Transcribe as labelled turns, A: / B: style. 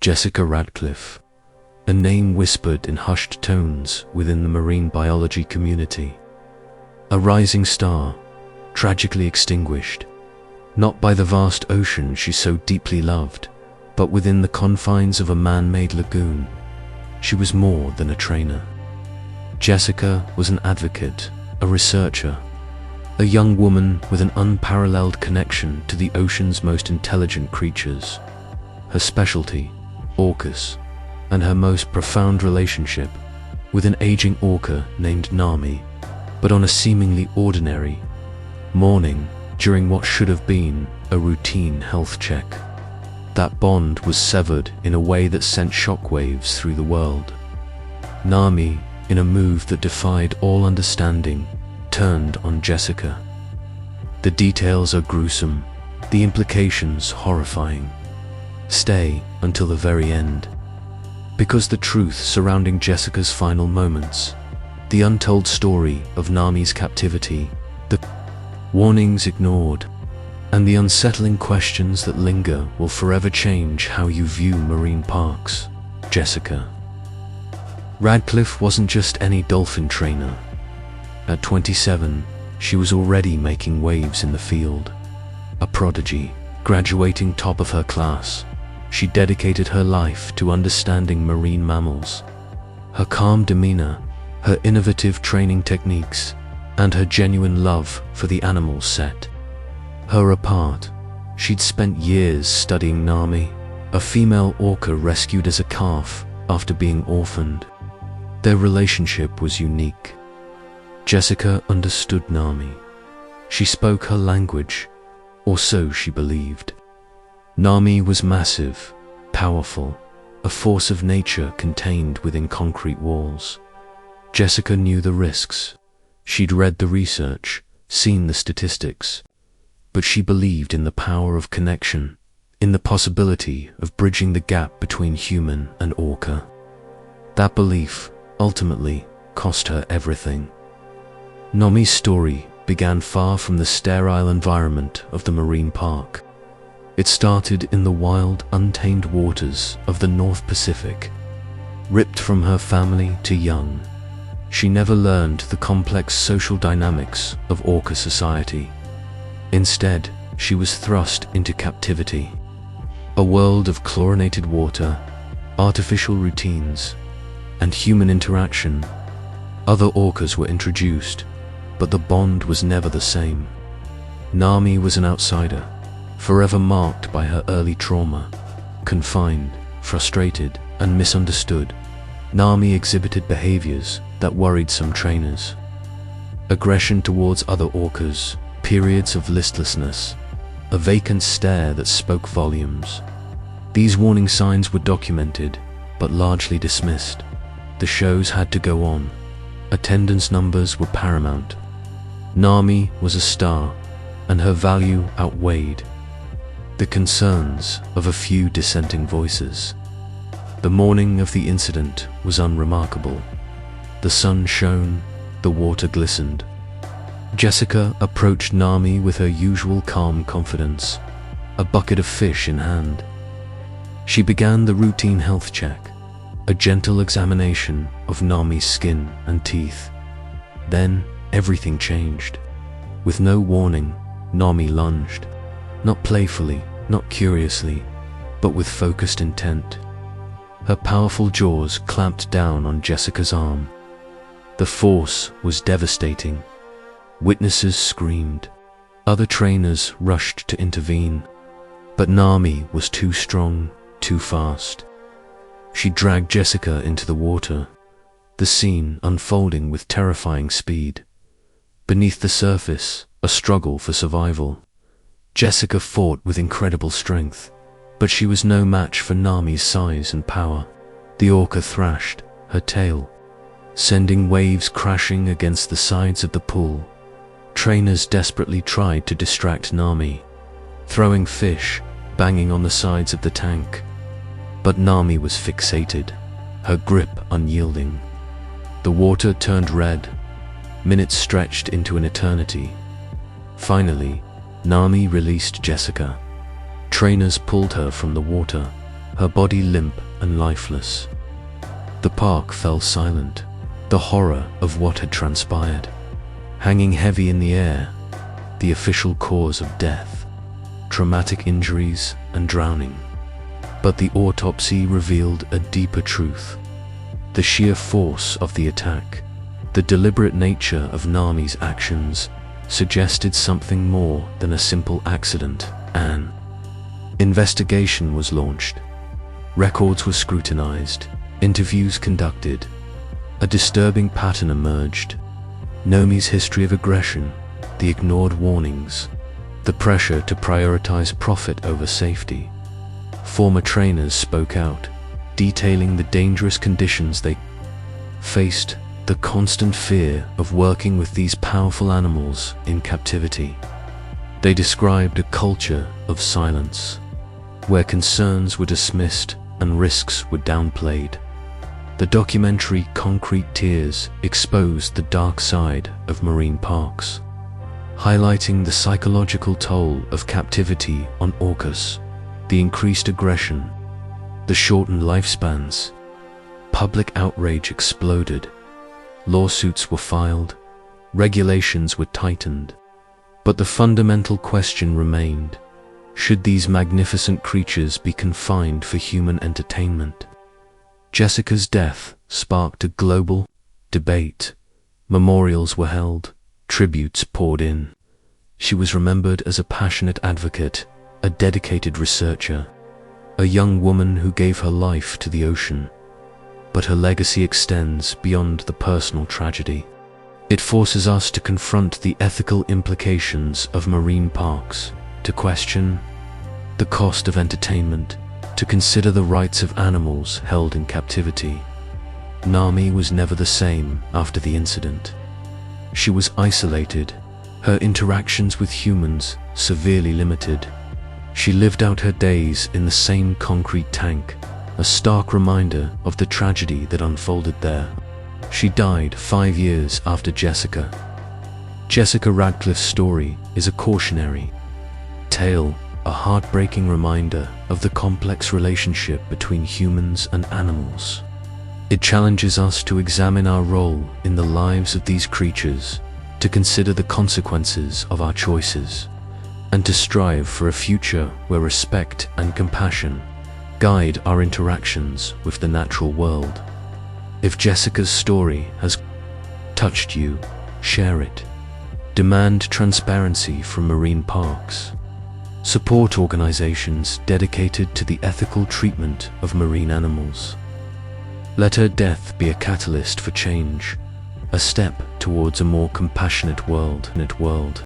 A: Jessica Radcliffe, a name whispered in hushed tones within the marine biology community. A rising star, tragically extinguished, not by the vast ocean she so deeply loved, but within the confines of a man-made lagoon. She was more than a trainer. Jessica was an advocate, a researcher, a young woman with an unparalleled connection to the ocean's most intelligent creatures. Her specialty, orcas, and her most profound relationship with an aging orca named Nami, but on a seemingly ordinary morning during what should have been a routine health check. That bond was severed in a way that sent shockwaves through the world. Nami, in a move that defied all understanding, turned on Jessica. The details are gruesome, the implications horrifying. Stay until the very end, because the truth surrounding Jessica's final moments, the untold story of Nami's captivity, the warnings ignored, and the unsettling questions that linger will forever change how you view marine parks. Jessica Radcliffe wasn't just any dolphin trainer. At 27, she was already making waves in the field. A prodigy, graduating top of her class, she dedicated her life to understanding marine mammals. Her calm demeanor, her innovative training techniques, and her genuine love for the animals set her apart. She'd spent years studying Nami, a female orca rescued as a calf after being orphaned. Their relationship was unique. Jessica understood Nami. She spoke her language, or so she believed. Nami was massive, powerful, a force of nature contained within concrete walls. Jessica knew the risks. She'd read the research, seen the statistics, but she believed in the power of connection, in the possibility of bridging the gap between human and orca. That belief, ultimately, cost her everything. Nami's story began far from the sterile environment of the marine park. It started in the wild, untamed waters of the North Pacific. Ripped from her family to young, she never learned the complex social dynamics of orca society. Instead, she was thrust into captivity. A world of chlorinated water, artificial routines, and human interaction. Other orcas were introduced, but the bond was never the same. Nami was an outsider, forever marked by her early trauma. Confined, frustrated, and misunderstood, Nami exhibited behaviors that worried some trainers. Aggression towards other orcas, periods of listlessness, a vacant stare that spoke volumes. These warning signs were documented, but largely dismissed. The shows had to go on. Attendance numbers were paramount. Nami was a star, and her value outweighed the concerns of a few dissenting voices. The morning of the incident was unremarkable. The sun shone, the water glistened. Jessica approached Nami with her usual calm confidence, a bucket of fish in hand. She began the routine health check, a gentle examination of Nami's skin and teeth. Then everything changed. With no warning, Nami lunged, not playfully, not curiously, but with focused intent. Her powerful jaws clamped down on Jessica's arm. The force was devastating. Witnesses screamed. Other trainers rushed to intervene, but Nami was too strong, too fast. She dragged Jessica into the water, the scene unfolding with terrifying speed. Beneath the surface, a struggle for survival. Jessica fought with incredible strength, but she was no match for Nami's size and power. The orca thrashed, her tail sending waves crashing against the sides of the pool. Trainers desperately tried to distract Nami, throwing fish, banging on the sides of the tank. But Nami was fixated, her grip unyielding. The water turned red. Minutes stretched into an eternity. Finally, Nami released Jessica. Trainers pulled her from the water, her body limp and lifeless. The park fell silent, the horror of what had transpired hanging heavy in the air, the official cause of death, traumatic injuries and drowning. But the autopsy revealed a deeper truth. The sheer force of the attack, the deliberate nature of Nami's actions, suggested something more than a simple accident. An investigation was launched. Records were scrutinized, interviews conducted. A disturbing pattern emerged. Nami's history of aggression, the ignored warnings, the pressure to prioritize profit over safety. Former trainers spoke out, detailing the dangerous conditions they faced, the constant fear of working with these powerful animals in captivity. They described a culture of silence, where concerns were dismissed and risks were downplayed. The documentary Concrete Tears exposed the dark side of marine parks, highlighting the psychological toll of captivity on orcas, the increased aggression, the shortened lifespans. Public outrage exploded. Lawsuits were filed, regulations were tightened. But the fundamental question remained: should these magnificent creatures be confined for human entertainment? Jessica's death sparked a global debate. Memorials were held, tributes poured in. She was remembered as a passionate advocate, a dedicated researcher, a young woman who gave her life to the ocean. But her legacy extends beyond the personal tragedy. It forces us to confront the ethical implications of marine parks, to question the cost of entertainment, to consider the rights of animals held in captivity. Nami was never the same after the incident. She was isolated, her interactions with humans severely limited. She lived out her days in the same concrete tank, a stark reminder of the tragedy that unfolded there. She died 5 years after Jessica. Jessica Radcliffe's story is a cautionary tale, a heartbreaking reminder of the complex relationship between humans and animals. It challenges us to examine our role in the lives of these creatures, to consider the consequences of our choices, and to strive for a future where respect and compassion guide our interactions with the natural world. If Jessica's story has touched you, share it. Demand transparency from marine parks. Support organizations dedicated to the ethical treatment of marine animals. Let her death be a catalyst for change, a step towards a more compassionate world.